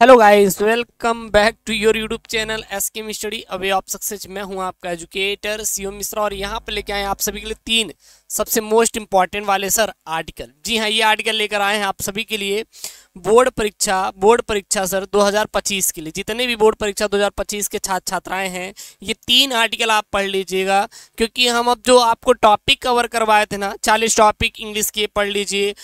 Hello guys, welcome back to your YouTube channel SK study away of success. मैं हूं आपका educator CO Mishra और यहां पर लेके आए हैं आप सभी के लिए तीन सबसे मोस्ट इंपॉर्टेंट वाले सर आर्टिकल। जी हां, ये आर्टिकल लेकर आए हैं आप सभी के लिए बोर्ड परीक्षा सर 2025 के लिए। जितने भी बोर्ड परीक्षा 2025 के छात्र छात्राएं हैं, ये तीन आर्टिकल आप पढ़ लीजिएगा, क्योंकि हम अब जो आपको टॉपिक कवर करवाए थे ना, 40 टॉपिक इंग्लिश के पढ़ लीजिए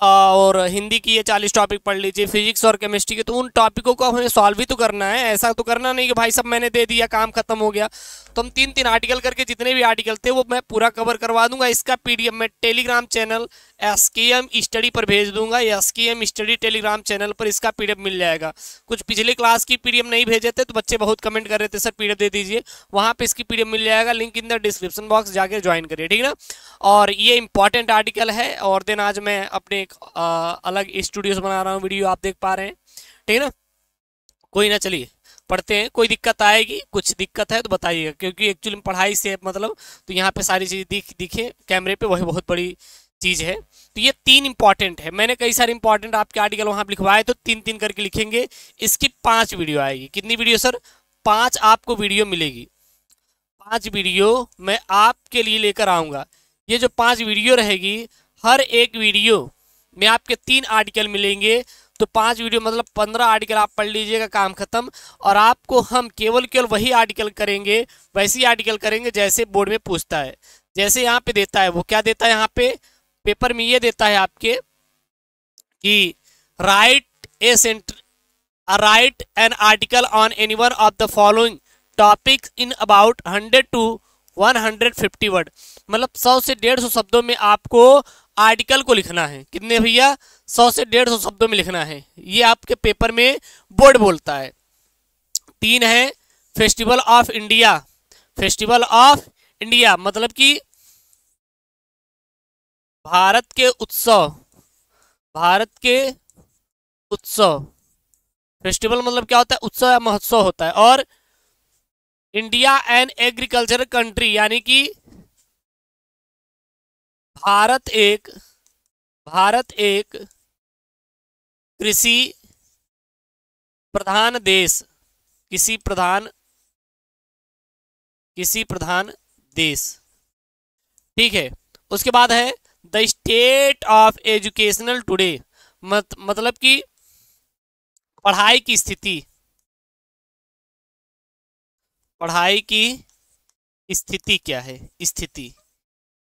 और हिंदी की ये 40 टॉपिक पढ़ लीजिए, फिजिक्स और केमिस्ट्री के, तो उन टॉपिकों को हमें सॉल्व भी तो करना है। ऐसा तो करना नहीं कि भाई सब मैंने दे दिया काम खत्म हो गया। तो हम तीन तीन आर्टिकल करके जितने भी आर्टिकल थे वो मैं पूरा कवर करवा दूंगा। इसका पीडीएफ मैं टेलीग्राम चैनल एसकेएम स्टडी पर भेज दूंगा। एसकेएम स्टडी टेलीग्राम चैनल पर इसका पीडीएफ मिल जाएगा। कुछ पिछले क्लास की पीडीएफ नहीं भेजे थे तो बच्चे बहुत कमेंट कर रहे थे सर पीडीएफ दे दीजिए, वहां पे इसकी पीडीएफ मिल जाएगा। Link in the description box, जाके ज्वाइन करिए, ठीक है ना। और ये इंपॉर्टेंट आर्टिकल है। और दिन आज मैं अपने एक अलग स्टूडियो से बना रहा हूँ, वीडियो आप देख पा रहे हैं, ठीक है ना। कोई ना, चलिए पढ़ते हैं। कोई दिक्कत आएगी, कुछ दिक्कत है तो बताइएगा, क्योंकि एक्चुअली में पढ़ाई से मतलब तो यहाँ पे सारी चीज़ दिखे कैमरे पे, वही बहुत बड़ी चीज़ है। तो ये तीन इंपॉर्टेंट है। मैंने कई सारे इंपॉर्टेंट आपके आर्टिकल वहाँ पे लिखवाए, तो तीन तीन करके लिखेंगे। इसकी 5 वीडियो आएगी। कितनी वीडियो सर? 5 आपको वीडियो मिलेगी। 5 वीडियो मैं आपके लिए लेकर आऊँगा। ये जो 5 वीडियो रहेगी, हर एक वीडियो में आपके 3 आर्टिकल मिलेंगे। तो 5 वीडियो मतलब 15 आर्टिकल आप पढ़ लीजिएगा, काम खत्म। और आपको हम केवल वही आर्टिकल करेंगे, वैसी आर्टिकल करेंगे जैसे बोर्ड में पूछता है। जैसे यहाँ पे देता है, वो क्या देता है यहाँ पे पेपर में, ये देता है आपके कि right an article on any one of the following topic in about 100 to 150 word. मतलब 100 से 150 शब्दों में आपको आर्टिकल को लिखना है। कितने भैया? 100 से 150 शब्दों में लिखना है। ये आपके पेपर में बोर्ड बोलता है। 3 है festival of India. Festival of India मतलब कि भारत के उत्सव, भारत के उत्सव। फेस्टिवल मतलब क्या होता है? उत्सव या महोत्सव होता है। और इंडिया एंड एग्रीकल्चर कंट्री, यानी कि भारत एक कृषि प्रधान देश, किसी प्रधान देश, ठीक है। उसके बाद है the state of educational today, मतलब कि पढ़ाई की स्थिति, पढ़ाई की स्थिति क्या है, स्थिति।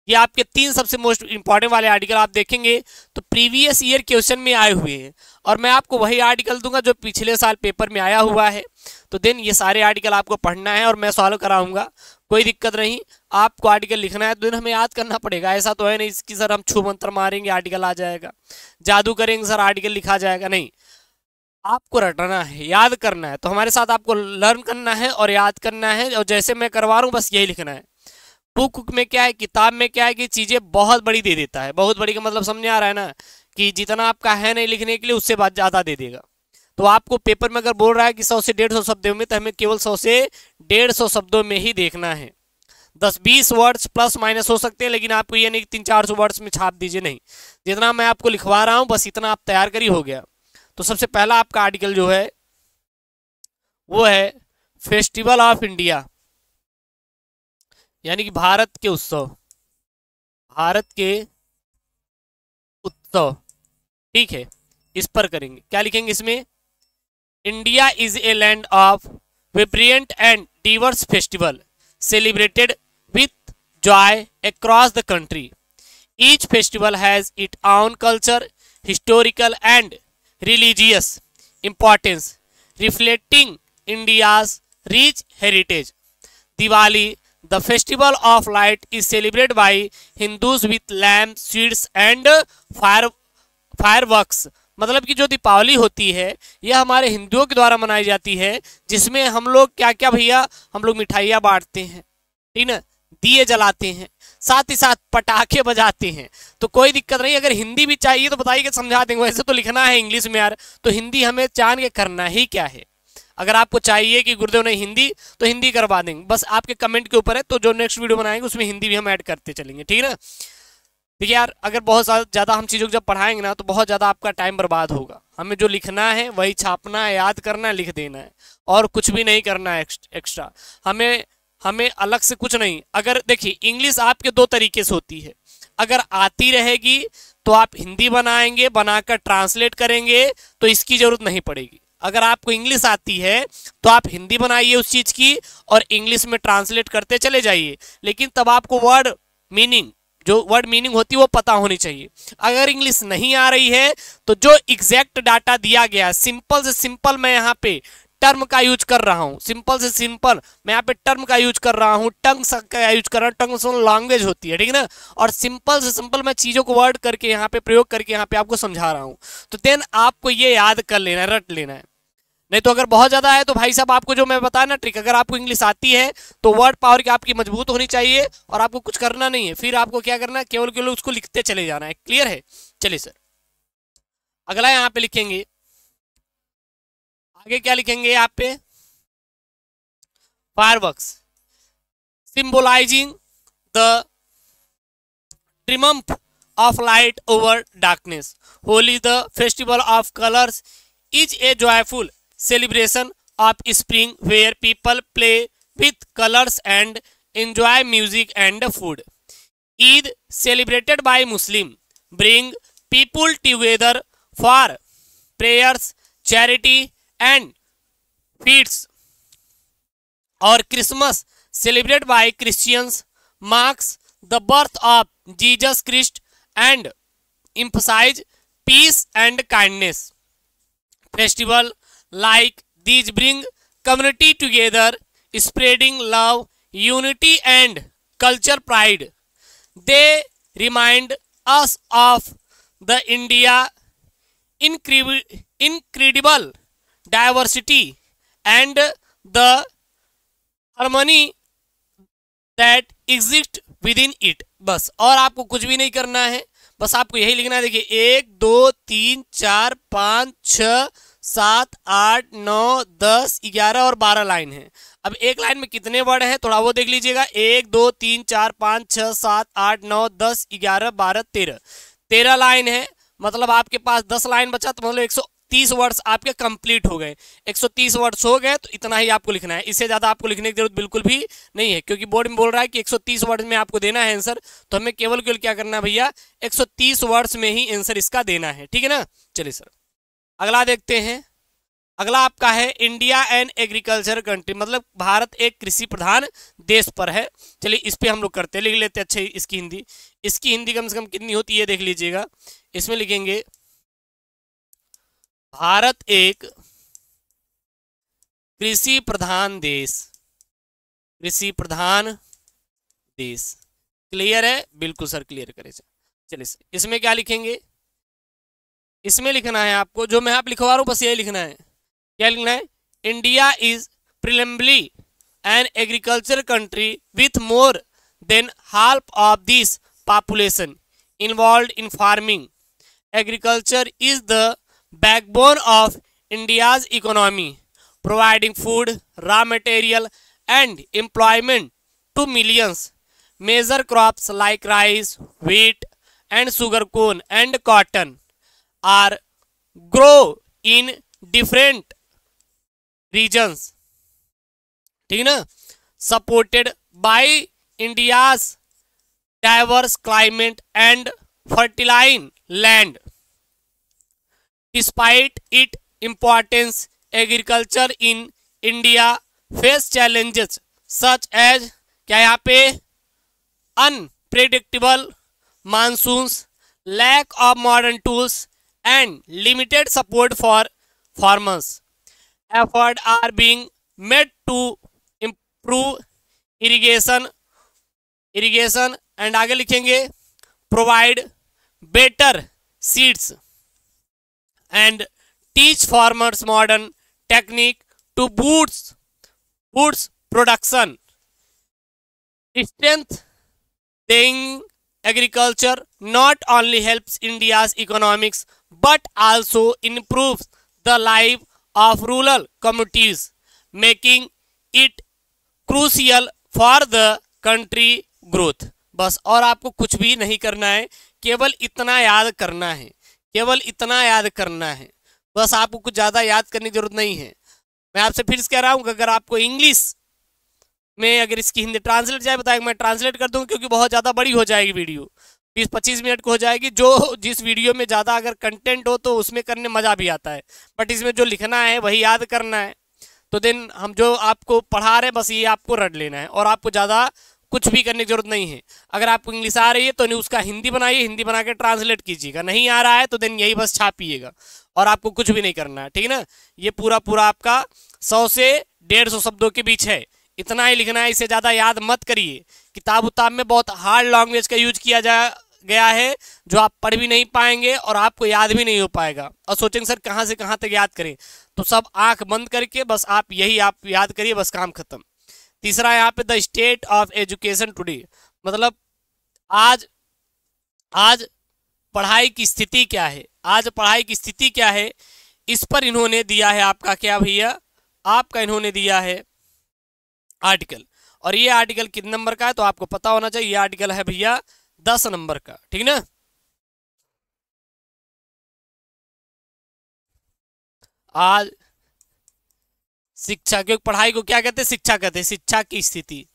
ये आपके 3 सबसे मोस्ट इंपॉर्टेंट वाले आर्टिकल आप देखेंगे तो प्रीवियस ईयर क्वेश्चन में आए हुए हैं, और मैं आपको वही आर्टिकल दूंगा जो पिछले साल पेपर में आया हुआ है। तो देन ये सारे आर्टिकल आपको पढ़ना है और मैं सॉल्व कराऊंगा, कोई दिक्कत नहीं। आपको आर्टिकल लिखना है तो हमें याद करना पड़ेगा। ऐसा तो है नहीं इसकी सर हम छू मंत्र मारेंगे आर्टिकल आ जाएगा, जादू करेंगे सर आर्टिकल लिखा जाएगा, नहीं। आपको रटना है, याद करना है। तो हमारे साथ आपको लर्न करना है और याद करना है, और जैसे मैं करवा रहा हूँ बस यही लिखना है। बुक में क्या है, किताब में क्या है कि चीज़ें बहुत बड़ी दे देता है। बहुत बड़ी का मतलब समझ आ रहा है ना, कि जितना आपका है नहीं लिखने के लिए उससे बात ज़्यादा दे देगा। तो आपको पेपर में अगर बोल रहा है कि 100 से 150 शब्दों में, तो हमें केवल 100 से 150 शब्दों में ही देखना है। 10-20 वर्ड्स प्लस माइनस हो सकते हैं, लेकिन आपको ये नहीं कि 300-400 वर्ड्स में छाप दीजिए, नहीं। जितना मैं आपको लिखवा रहा हूँ बस इतना आप तैयार करिए, हो गया। तो सबसे पहला आपका आर्टिकल जो है वो है फेस्टिवल ऑफ इंडिया, यानी कि भारत के उत्सव, भारत के उत्सव, ठीक है। इस पर करेंगे, क्या लिखेंगे इसमें? India is a land of vibrant and diverse festival celebrated with joy across the country. Each festival has its own culture, historical and religious importance, reflecting India's rich heritage. Diwali, the festival of light, is celebrated by Hindus with lamps, sweets and fireworks. मतलब कि जो दीपावली होती है यह हमारे हिंदुओं के द्वारा मनाई जाती है, जिसमें हम लोग क्या क्या भैया, हम लोग मिठाइयाँ बांटते हैं, ठीक ना, दिए जलाते हैं, साथ ही साथ पटाखे बजाते हैं। तो कोई दिक्कत नहीं, अगर हिंदी भी चाहिए तो बताइए, समझा देंगे। वैसे तो लिखना है इंग्लिश में यार, तो हिंदी हमें जान के करना ही क्या है। अगर आपको चाहिए कि गुरुदेव ने हिंदी, तो हिंदी करवा देंगे, बस आपके कमेंट के ऊपर है। तो जो नेक्स्ट वीडियो बनाएंगे उसमें हिंदी भी हम ऐड करते चलेंगे, ठीक है ना। देखिए यार, अगर बहुत ज़्यादा हम चीज़ों को जब पढ़ाएंगे ना तो बहुत ज़्यादा आपका टाइम बर्बाद होगा। हमें जो लिखना है वही छापना है, याद करना है, लिख देना है, और कुछ भी नहीं करना है एक्स्ट्रा। हमें अलग से कुछ नहीं। अगर देखिए इंग्लिश आपके दो तरीके से होती है, अगर आती रहेगी तो आप हिंदी बनाएंगे, बनाकर ट्रांसलेट करेंगे तो इसकी जरूरत नहीं पड़ेगी। अगर आपको इंग्लिश आती है तो आप हिंदी बनाइए उस चीज की और इंग्लिश में ट्रांसलेट करते चले जाइए, लेकिन तब आपको वर्ड मीनिंग, जो वर्ड मीनिंग होती है वो पता होनी चाहिए। अगर इंग्लिश नहीं आ रही है तो जो एग्जैक्ट डाटा दिया गया, सिंपल से सिंपल मैं यहाँ पे टर्म का यूज कर रहा हूँ, सिंपल से सिंपल मैं यहाँ पे टर्म का यूज कर रहा हूँ, टंग का यूज कर रहा हूँ, टंग लैंग्वेज होती है, ठीक है ना, और सिंपल से सिंपल मैं चीजों को वर्ड करके यहाँ पे प्रयोग करके यहाँ पे आपको समझा रहा हूँ। तो देन आपको ये याद कर लेना है, रट लेना है। नहीं तो अगर बहुत ज्यादा है तो भाई साहब आपको जो मैं बताया ना ट्रिक, अगर आपको इंग्लिश आती है तो वर्ड पावर की आपकी मजबूत होनी चाहिए और आपको कुछ करना नहीं है, फिर आपको क्या करना है, केवल उसको लिखते चले जाना है। क्लियर है? चलिए सर अगला यहाँ पे लिखेंगे, आगे क्या लिखेंगे यहाँ पे, fireworks symbolising the triumph of light over darkness. Holi, the festival of colors, is a joyful celebration of spring where people play with colors and enjoy music and food. Eid, celebrated by Muslim, bring people together for prayers, charity and feasts. और Christmas, celebrated by Christians, marks the birth of Jesus Christ and emphasize peace and kindness. Festival like these bring community together, spreading love, unity and culture pride. They remind us of the India incredible diversity and the harmony that exists within it. बस, और आपको कुछ भी नहीं करना है, बस आपको यही लिखना है। देखिए 1 2 3 4 5 6 7 8 9 10 11 और 12 लाइन है। अब एक लाइन में कितने वर्ड हैं थोड़ा वो देख लीजिएगा। 1 2 3 4 5 6 7 8 9 10 11 12 13 लाइन है। मतलब आपके पास 10 लाइन बचा, तो मतलब 130 वर्ड्स आपके कंप्लीट हो गए। 130 वर्ड्स हो गए तो इतना ही आपको लिखना है, इससे ज्यादा आपको लिखने की जरूरत बिल्कुल भी नहीं है, क्योंकि बोर्ड में बोल रहा है कि 130 वर्ड्स में आपको देना है आंसर। तो हमें केवल क्या करना है भैया, 130 वर्ड्स में ही आंसर इसका देना है, ठीक है ना। चलिए सर अगला देखते हैं। अगला आपका है इंडिया एंड एग्रीकल्चर कंट्री, मतलब भारत एक कृषि प्रधान देश पर है। चलिए इस पे हम लोग करते लिख लेते। अच्छा इसकी हिंदी कम से कम कितनी होती है देख लीजिएगा। इसमें लिखेंगे भारत एक कृषि प्रधान देश, कृषि प्रधान देश। क्लियर है? बिल्कुल सर क्लियर करें। चलिए इसमें क्या लिखेंगे, इसमें लिखना है आपको, जो मैं आप लिखवा रहा हूं बस यही लिखना है। क्या लिखना है, India is preliminary an agriculture country with more than half of this population involve in farming. Agriculture is the backbone of India's economy, providing food, raw material and employment to millions. Major crops like rice, wheat and sugarcane and cotton are grown in different regions, ठीक है ना, supported by India's diverse climate and fertile land. Despite its importance, agriculture in India face challenges such as क्या यहाँ पे unpredictable monsoons, lack of modern tools and limited support for farmers. Efforts are being made to improve irrigation and आगे लिखेंगे provide better seeds and teach farmers modern technique to boost production. Strengthening agriculture not only helps India's economics but also improves the life of rural communities, making it crucial for the country growth. बस, और आपको कुछ भी नहीं करना है, केवल इतना याद करना है, केवल इतना याद करना है। बस आपको कुछ ज़्यादा याद करने की जरूरत नहीं है। मैं आपसे फिर से कह रहा हूँ कि अगर आपको इंग्लिश में अगर इसकी हिंदी ट्रांसलेट जाए बताएगा, मैं ट्रांसलेट कर दूँगा क्योंकि बहुत ज़्यादा बड़ी हो जाएगी वीडियो, 20-25 मिनट को हो जाएगी। जो जिस वीडियो में ज़्यादा अगर कंटेंट हो तो उसमें करने मज़ा भी आता है, बट इसमें जो लिखना है वही याद करना है। तो देन हम जो आपको पढ़ा रहे हैं बस ये आपको रट लेना है और आपको ज़्यादा कुछ भी करने की जरूरत नहीं है। अगर आपको इंग्लिश आ रही है तो नहीं उसका हिंदी बनाइए, हिंदी बना के ट्रांसलेट कीजिएगा। नहीं आ रहा है तो देन यही बस छापिएगा और आपको कुछ भी नहीं करना है, ठीक है ना। ये पूरा पूरा आपका 100 से 150 शब्दों के बीच है, इतना ही लिखना है, इससे ज़्यादा याद मत करिए। किताब उताब में बहुत हार्ड लैंग्वेज का यूज किया गया है जो आप पढ़ भी नहीं पाएंगे और आपको याद भी नहीं हो पाएगा और सोचेंगे सर कहाँ से कहाँ तक याद करें। तो सब आंख बंद करके बस आप यही आप याद करिए, बस काम खत्म। तीसरा यहाँ पे the state of education today, मतलब आज पढ़ाई की स्थिति क्या है, आज पढ़ाई की स्थिति क्या है, इस पर इन्होंने दिया है आपका क्या भैया, आपका इन्होंने दिया है आर्टिकल। और ये आर्टिकल कितने नंबर का है तो आपको पता होना चाहिए। ये आर्टिकल है भैया 10 नंबर का, ठीक ना। आज शिक्षा, क्योंकि पढ़ाई को क्या कहते हैं, शिक्षा कहते हैं, शिक्षा की स्थिति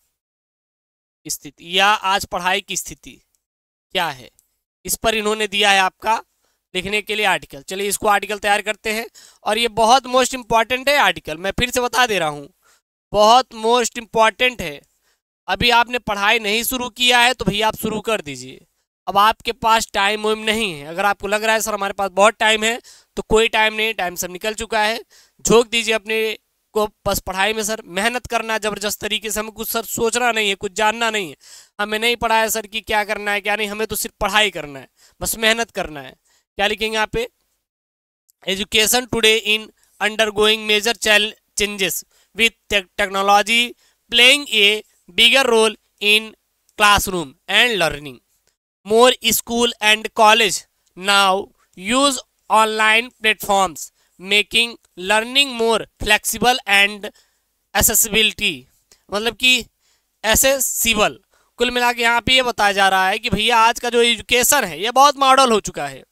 या आज पढ़ाई की स्थिति क्या है, इस पर इन्होंने दिया है आपका लिखने के लिए आर्टिकल। चलिए इसको आर्टिकल तैयार करते हैं और ये बहुत मोस्ट इंपॉर्टेंट है आर्टिकल, मैं फिर से बता दे रहा हूँ, बहुत मोस्ट इंपॉर्टेंट है। अभी आपने पढ़ाई नहीं शुरू किया है तो भैया आप शुरू कर दीजिए। अब आपके पास टाइम वाइम नहीं है, अगर आपको लग रहा है सर हमारे पास बहुत टाइम है तो कोई टाइम नहीं, टाइम सब निकल चुका है। झोंक दीजिए अपने को बस पढ़ाई में, सर मेहनत करना है जबरदस्त तरीके से, हमें कुछ सर सोचना नहीं है, कुछ जानना नहीं है, हमें नहीं पढ़ा है सर कि क्या करना है क्या नहीं, हमें तो सिर्फ पढ़ाई करना है, बस मेहनत करना है। क्या लिखेंगे यहाँ पे, education today in undergoing major changes with technology playing a bigger role in classroom and learning. More school and college now use online platforms, making learning more flexible and accessibility, मतलब कि accessible। कुल मिला के यहाँ पे ये बताया जा रहा है कि भैया आज का जो एजुकेशन है ये बहुत मॉडल हो चुका है।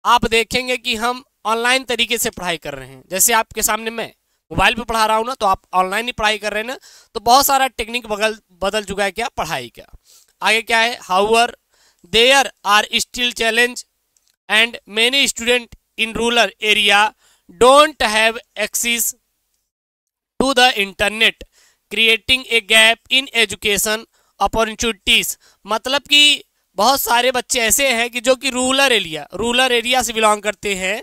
आप देखेंगे कि हम ऑनलाइन तरीके से पढ़ाई कर रहे हैं, जैसे आपके सामने मैं मोबाइल पे पढ़ा रहा हूँ ना, तो आप ऑनलाइन ही पढ़ाई कर रहे हैं ना, तो बहुत सारा टेक्निक बदल चुका है क्या, पढ़ाई का। आगे क्या है, however there are still challenge and many student in rural area don't have access to the internet creating a gap in education opportunities, मतलब कि बहुत सारे बच्चे ऐसे हैं कि जो कि रूरल एरिया से बिलोंग करते हैं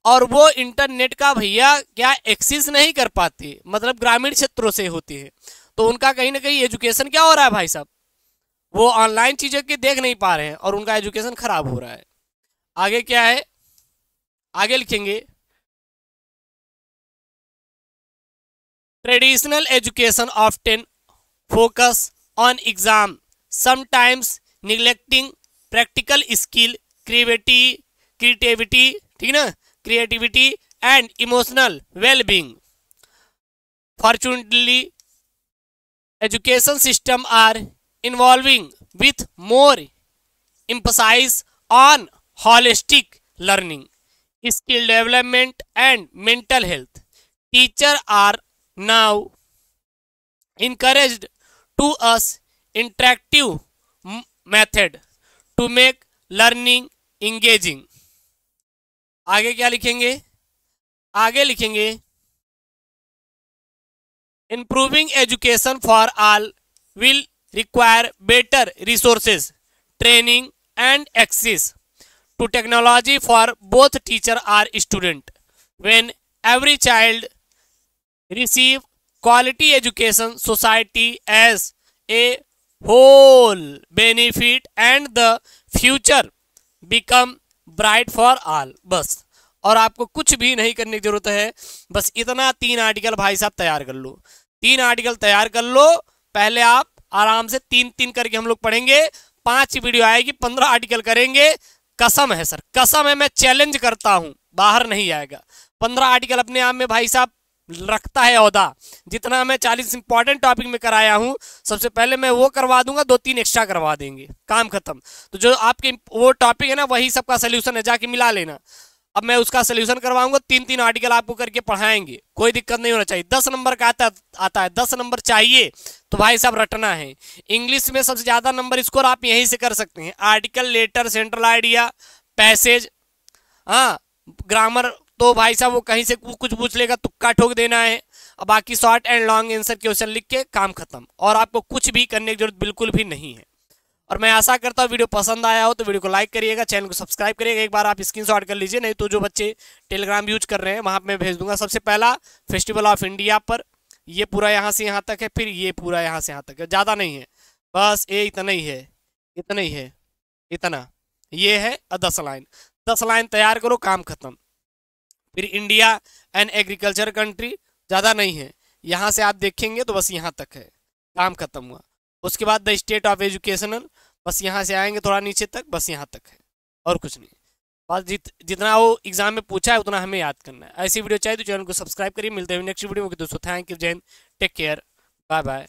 और वो इंटरनेट का भैया क्या एक्सेस नहीं कर पाते, मतलब ग्रामीण क्षेत्रों से होते हैं, तो उनका कहीं ना कहीं एजुकेशन क्या हो रहा है भाई साहब, वो ऑनलाइन चीज़ों के देख नहीं पा रहे हैं और उनका एजुकेशन खराब हो रहा है। आगे क्या है, आगे लिखेंगे traditional education often focus on exam sometimes neglecting practical skill creativity, ठीक ना, creativity and emotional well-being. Fortunately, education system are evolving with more emphasis on holistic learning, skill development and mental health. Teachers are now encouraged to use interactive method to make learning engaging. आगे क्या लिखेंगे, आगे लिखेंगे improving education for all will require better resources training and access to technology for both teacher are student. When every child receive quality education society as a whole benefit and the future become bright for all. बस, और आपको कुछ भी नहीं करने की जरूरत है, बस इतना 3 आर्टिकल भाई साहब तैयार कर लो, 3 आर्टिकल तैयार कर लो। पहले आप आराम से 3-3 करके हम लोग पढ़ेंगे, 5 वीडियो आएगी, 15 आर्टिकल करेंगे। कसम है सर, कसम है, मैं चैलेंज करता हूं, बाहर नहीं आएगा। 15 आर्टिकल अपने आप में भाई साहब रखता है औदा, जितना मैं 40 इंपॉर्टेंट टॉपिक में कराया हूं, सबसे पहले मैं वो करवा दूंगा, 2-3 एक्स्ट्रा करवा देंगे, काम खत्म। तो जो आपके वो टॉपिक है ना, वही सबका सोल्यूशन है, जाके मिला लेना। अब मैं उसका सोल्यूशन करवाऊंगा, 3-3 आर्टिकल आपको करके पढ़ाएंगे, कोई दिक्कत नहीं होना चाहिए। 10 नंबर का आता है, 10 नंबर चाहिए तो भाई साहब रटना है। इंग्लिश में सबसे ज्यादा नंबर स्कोर आप यहीं से कर सकते हैं, article, letter, central idea, passage. हाँ, ग्रामर तो भाई साहब वो कहीं से कुछ पूछ लेगा, तुक्का ठोक देना है। अब बाकी short and long answer question लिख के काम खत्म, और आपको कुछ भी करने की जरूरत बिल्कुल भी नहीं है। और मैं आशा करता हूँ वीडियो पसंद आया हो तो वीडियो को लाइक करिएगा, चैनल को सब्सक्राइब करिएगा। एक बार आप स्क्रीनशॉट कर लीजिए, नहीं तो जो बच्चे टेलीग्राम यूज कर रहे हैं वहाँ मैं भेज दूंगा। सबसे पहला फेस्टिवल ऑफ इंडिया पर, ये पूरा यहाँ से यहाँ तक है, फिर ये पूरा यहाँ से यहाँ तक है, ज़्यादा नहीं है, बस ये इतना ही है, इतना ही है, इतना ये है। 10 लाइन, 10 लाइन तैयार करो, काम खत्म। फिर इंडिया एंड एग्रीकल्चर कंट्री, ज़्यादा नहीं है, यहाँ से आप देखेंगे तो बस यहाँ तक है, काम खत्म हुआ। उसके बाद द स्टेट ऑफ एजुकेशनल, बस यहाँ से आएंगे थोड़ा नीचे तक, बस यहाँ तक है और कुछ नहीं। बस जितना वो एग्जाम में पूछा है उतना हमें याद करना है। ऐसी वीडियो चाहिए तो चैनल को सब्सक्राइब करिए। मिलते हैं नेक्स्ट वीडियो में। दोस्तों थैंक यू, जय Hind, take care, bye bye.